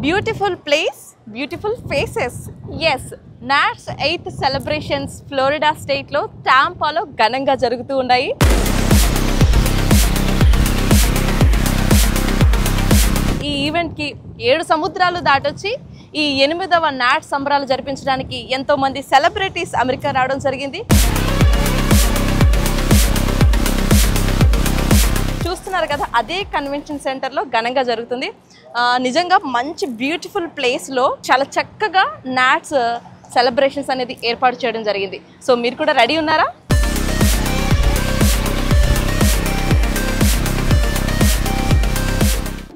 Beautiful place, beautiful faces. Yes, NATS 8th celebrations Florida స్టేట్లో టాంపాలో ఘనంగా జరుగుతూ ఉన్నాయి. ఈ ఈవెంట్కి 7 సముద్రాలు దాటొచ్చి ఈ 8వ నాట్స్ సంబరాలు జరిపించడానికి ఎంతోమంది సెలబ్రిటీస్ అమెరికా రావడం జరిగింది. చూస్తున్నారు కదా, అదే కన్వెన్షన్ సెంటర్లో ఘనంగా జరుగుతుంది. నిజంగా మంచి బ్యూటిఫుల్ ప్లేస్లో చాలా చక్కగా నాట్స్ సెలబ్రేషన్స్ అనేది ఏర్పాటు చేయడం జరిగింది. సో మీరు కూడా రెడీ ఉన్నారా?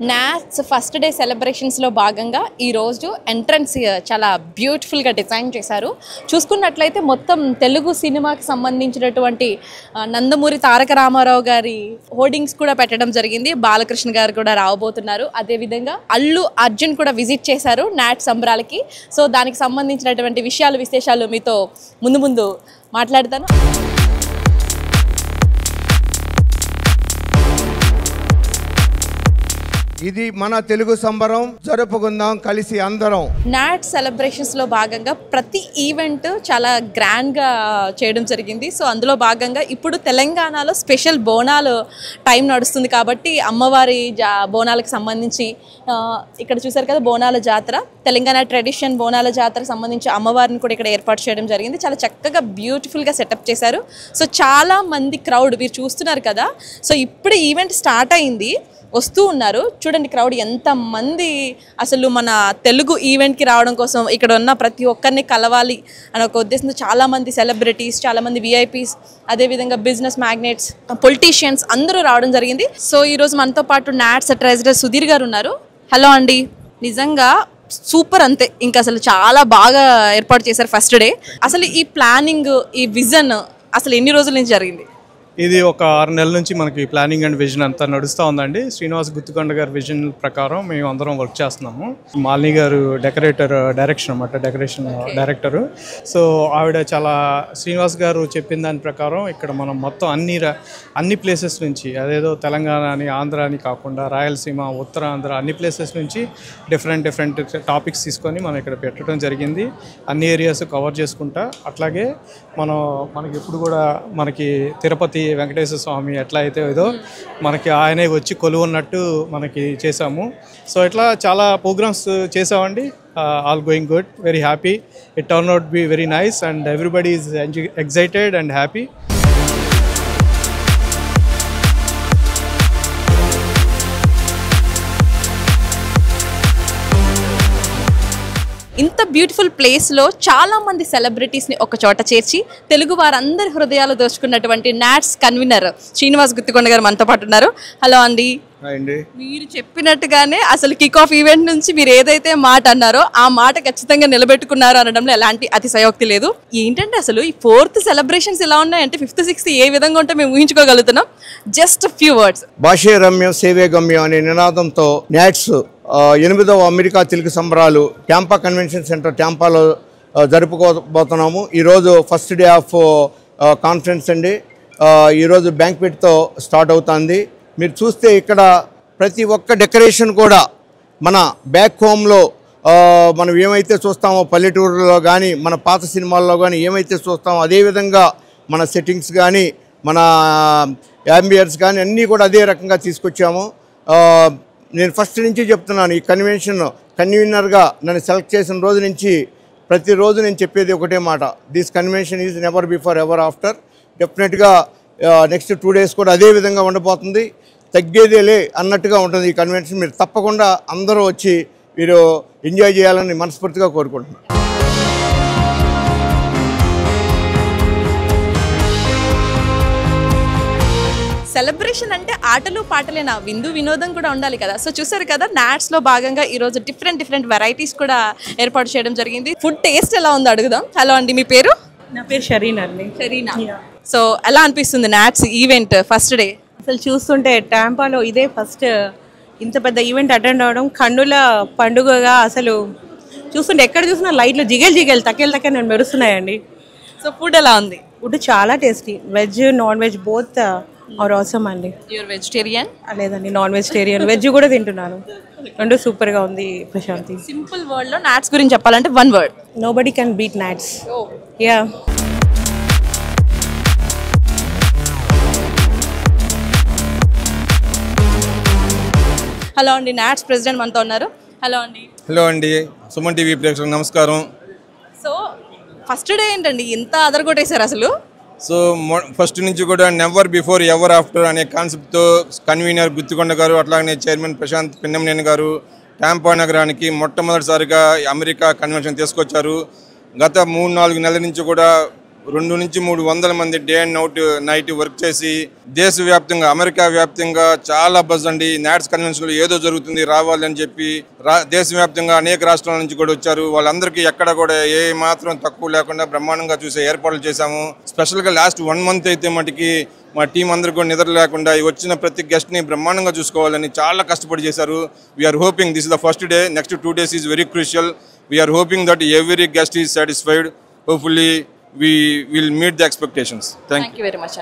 నాట్స్ ఫస్ట్ డే సెలబ్రేషన్స్లో భాగంగా ఈరోజు ఎంట్రన్స్ చాలా బ్యూటిఫుల్గా డిజైన్ చేశారు. చూసుకున్నట్లయితే మొత్తం తెలుగు సినిమాకి సంబంధించినటువంటి నందమూరి తారక రామారావు గారి హోర్డింగ్స్ కూడా పెట్టడం జరిగింది. బాలకృష్ణ గారు కూడా రావబోతున్నారు. అదేవిధంగా అల్లు అర్జున్ కూడా విజిట్ చేశారు నాట్స్ సంబరాలకి. సో దానికి సంబంధించినటువంటి విశేషాలు మీతో ముందు మాట్లాడతాను. ఇది మన తెలుగు సంబరం, జరుపుకుందాం కలిసి అందరం. నాట్స్ సెలబ్రేషన్స్ లో భాగంగా ప్రతి ఈవెంట్ చాలా గ్రాండ్ గా చేయడం జరిగింది. సో అందులో భాగంగా ఇప్పుడు తెలంగాణలో స్పెషల్ బోనాలు టైం నడుస్తుంది కాబట్టి అమ్మవారి బోనాలకు సంబంధించి ఇక్కడ చూసారు కదా, బోనాల జాతర, తెలంగాణ ట్రెడిషన్ బోనాల జాతరకు సంబంధించి అమ్మవారిని కూడా ఇక్కడ ఏర్పాటు చేయడం జరిగింది. చాలా చక్కగా బ్యూటిఫుల్గా సెటప్ చేశారు. సో చాలా మంది క్రౌడ్ మీరు చూస్తున్నారు కదా. సో ఇప్పుడు ఈవెంట్ స్టార్ట్ అయింది, వస్తూ ఉన్నారు. చూడండి క్రౌడ్ ఎంతమంది అసలు మన తెలుగు ఈవెంట్కి రావడం కోసం, ఇక్కడ ఉన్న ప్రతి ఒక్కరిని కలవాలి అనే ఒక ఉద్దేశంతో చాలామంది సెలబ్రిటీస్, చాలామంది విఐపీస్, అదేవిధంగా బిజినెస్ మ్యాగ్నెట్స్, పొలిటీషియన్స్ అందరూ రావడం జరిగింది. సో ఈరోజు మనతో పాటు నాట్స్ ట్రెజరర్ సుధీర్ గారు ఉన్నారు. హలో అండి. నిజంగా సూపర్, అంతే ఇంకా అసలు చాలా బాగా ఏర్పాటు చేశారు ఫస్ట్ డే. అసలు ఈ ప్లానింగ్, ఈ విజన్ అసలు ఎన్ని రోజుల నుంచి జరిగింది? ఇది ఒక 6 నెలల నుంచి మనకి ప్లానింగ్ అండ్ విజన్ అంతా నడుస్తూ ఉందండి. శ్రీనివాస్ గుత్తుకొండ గారి విజన్ ప్రకారం మేము అందరం వర్క్ చేస్తున్నాము. మాలిని గారు డైరెక్షన్ అన్నమాట, డెకరేషన్ డైరెక్టరు. సో ఆవిడ చాలా శ్రీనివాస్ గారు చెప్పిన దాని ప్రకారం ఇక్కడ మనం మొత్తం అన్ని ప్లేసెస్ నుంచి, అదేదో తెలంగాణ అని ఆంధ్ర అని కాకుండా రాయలసీమ, ఉత్తరాంధ్ర అన్ని ప్లేసెస్ నుంచి డిఫరెంట్ టాపిక్స్ తీసుకొని మనం ఇక్కడ పెట్టడం జరిగింది. అన్ని ఏరియాస్ కవర్ చేసుకుంటా. అట్లాగే మనకి ఇప్పుడు కూడా మనకి తిరుపతి వెంకటేశ్వర స్వామి ఎట్లా అయితే ఏదో మనకి ఆయనే వచ్చి కొలువున్నట్టు మనకి చేసాము. సో ఇట్లా చాలా ప్రోగ్రామ్స్ చేసామండి. All going good, very happy. It turn out be very nice and everybody is excited and happy. ఇంత బ్యూటిఫుల్ ప్లేస్లో చాలామంది సెలబ్రిటీస్ని ఒక చోట చేర్చి తెలుగు వారందరి హృదయాలు దోచుకున్నటువంటి నాట్స్ కన్వీనర్ శ్రీనివాస్ గుత్తుకొండ గారు మనతో పాటు ఉన్నారు. హలో అండి. మీరు చెప్పినట్టుగానే అసలు కిక్ ఆఫ్ ఈవెంట్ నుంచి మీరు ఏదైతే మాట అన్నారో ఆ మాట ఖచ్చితంగా నిలబెట్టుకున్నారు అనడంలో ఎలాంటి అతిశయోక్తి లేదు. ఏంటంటే అసలు ఈ 4th సెలబ్రేషన్స్ ఎలా ఉన్నాయంటే 5th 6th ఏ విధంగా ఉంటే మేము ఊహించుకోగలుగుతున్నాం. Just few words. భాషే రమ్యం సేవే గమ్యం అనే నినాదంతో నాట్స్ 8వ అమెరికా తెలుగు సంబరాలు టాంపా కన్వెన్షన్ సెంటర్ టాంపాలో జరుపుకోబోతున్నాము. ఈరోజు ఫస్ట్ డే ఆఫ్ కాన్ఫరెన్స్ అండి. ఈరోజు బ్యాంక్వెట్తో స్టార్ట్ అవుతుంది. మీరు చూస్తే ఇక్కడ ప్రతి ఒక్క డెకరేషన్ కూడా మన బ్యాక్ హోమ్లో మనం ఏమైతే చూస్తామో పల్లెటూరులో కానీ మన పాత సినిమాల్లో కానీ ఏమైతే చూస్తామో అదేవిధంగా మన సెట్టింగ్స్ కానీ మన యాంబియన్స్ కానీ అన్నీ కూడా అదే రకంగా తీసుకొచ్చాము. నేను ఫస్ట్ నుంచి చెప్తున్నాను, ఈ కన్వీనర్గా నన్ను సెలెక్ట్ చేసిన రోజు నుంచి ప్రతిరోజు నేను చెప్పేది ఒకటే మాట, this convention is never before ever after. డెఫినెట్గా నెక్స్ట్ 2 days కూడా అదే విధంగా ఉండబోతుంది. తగ్గేదేలే అన్నట్టుగా ఉంటుంది ఈ కన్వెన్షన్. మీరు తప్పకుండా అందరూ వచ్చి మీరు ఎంజాయ్ చేయాలని మనస్ఫూర్తిగా కోరుకుంటున్నాను. సెలబ్రేషన్ అంటే ఆటలు పాటలేనా, విందు వినోదం కూడా ఉండాలి కదా. సో చూసారు కదా, నాట్స్ లో భాగంగా ఈరోజు డిఫరెంట్ వెరైటీస్ కూడా ఏర్పాటు చేయడం జరిగింది. ఫుడ్ టేస్ట్ ఎలా ఉందో అడుగుదాం. హలో అండి, మీ పేరు? నా పేరు షరీనా అండి. షరీనా. సో ఎలా అనిపిస్తుంది నాట్స్ ఈవెంట్ ఫస్ట్ డే? అసలు చూస్తుంటే టాంపాలో ఇదే ఫస్ట్ ఇంత పెద్ద ఈవెంట్ అటెండ్ అవ్వడం, కన్నుల పండుగగా అసలు చూస్తుంటే ఎక్కడ చూసినా లైట్లు జిగేలు తక్కేలు మెరుస్తున్నాయండి. సో ఫుడ్ ఎలా ఉంది? ఫుడ్ చాలా tasty, veg non veg both are awesome అండి. You're vegetarian? లేదండి, నాన్ వెజిటేరియన్. వెజ్ కూడా తింటున్నాను. రెండు సూపర్గా ఉంది ప్రశాంతి. సింపుల్ వర్డ్లో నాట్స్ గురించి చెప్పాలంటే one word. Nobody can beat NATS. Yeah. Hello అండి, నాట్స్ ప్రెసిడెంట్ మనతో ఉన్నారు. హలో అండి. హలో అండి, సుమన్ టీవీ ప్రేక్షకులకు నమస్కారం. సో ఫస్ట్ డే ఏంటండి ఇంత అదరగొట్టేశారు అసలు? సో ఫస్ట్ నుంచి కూడా నెవర్ బిఫోర్ ఎవర్ ఆఫ్టర్ అనే కాన్సెప్ట్తో కన్వీనర్ గుత్తికొండ గారు, అట్లాగే చైర్మన్ ప్రశాంత్ పిన్నమనేని గారు టాంపా నగరానికి మొట్టమొదటిసారిగా అమెరికా కన్వెన్షన్ తీసుకొచ్చారు. గత 3-4 నెలల నుంచి కూడా 200 నుంచి 300 మంది డే అండ్ నైట్ వర్క్ చేసి దేశవ్యాప్తంగా, అమెరికా వ్యాప్తంగా చాలా బజ్ అండి. నాట్స్ కన్వెన్షన్లో ఏదో జరుగుతుంది రావాలని చెప్పి దేశవ్యాప్తంగా అనేక రాష్ట్రాల నుంచి కూడా వచ్చారు. వాళ్ళందరికీ ఎక్కడ కూడా ఏ మాత్రం తక్కువ లేకుండా బ్రహ్మాండంగా చూసే ఏర్పాట్లు చేశాము. స్పెషల్గా లాస్ట్ 1 మంత్ అయితే మటుకి మా టీం అందరికి కూడా నిద్ర లేకుండా వచ్చిన ప్రతి గెస్ట్ని బ్రహ్మాండంగా చూసుకోవాలని చాలా కష్టపడి చేశారు. We are hoping this is the first day. Next 2 days is very crucial. We are hoping that every guest is satisfied. Hopefully we will meet the expectations. Thank you very much.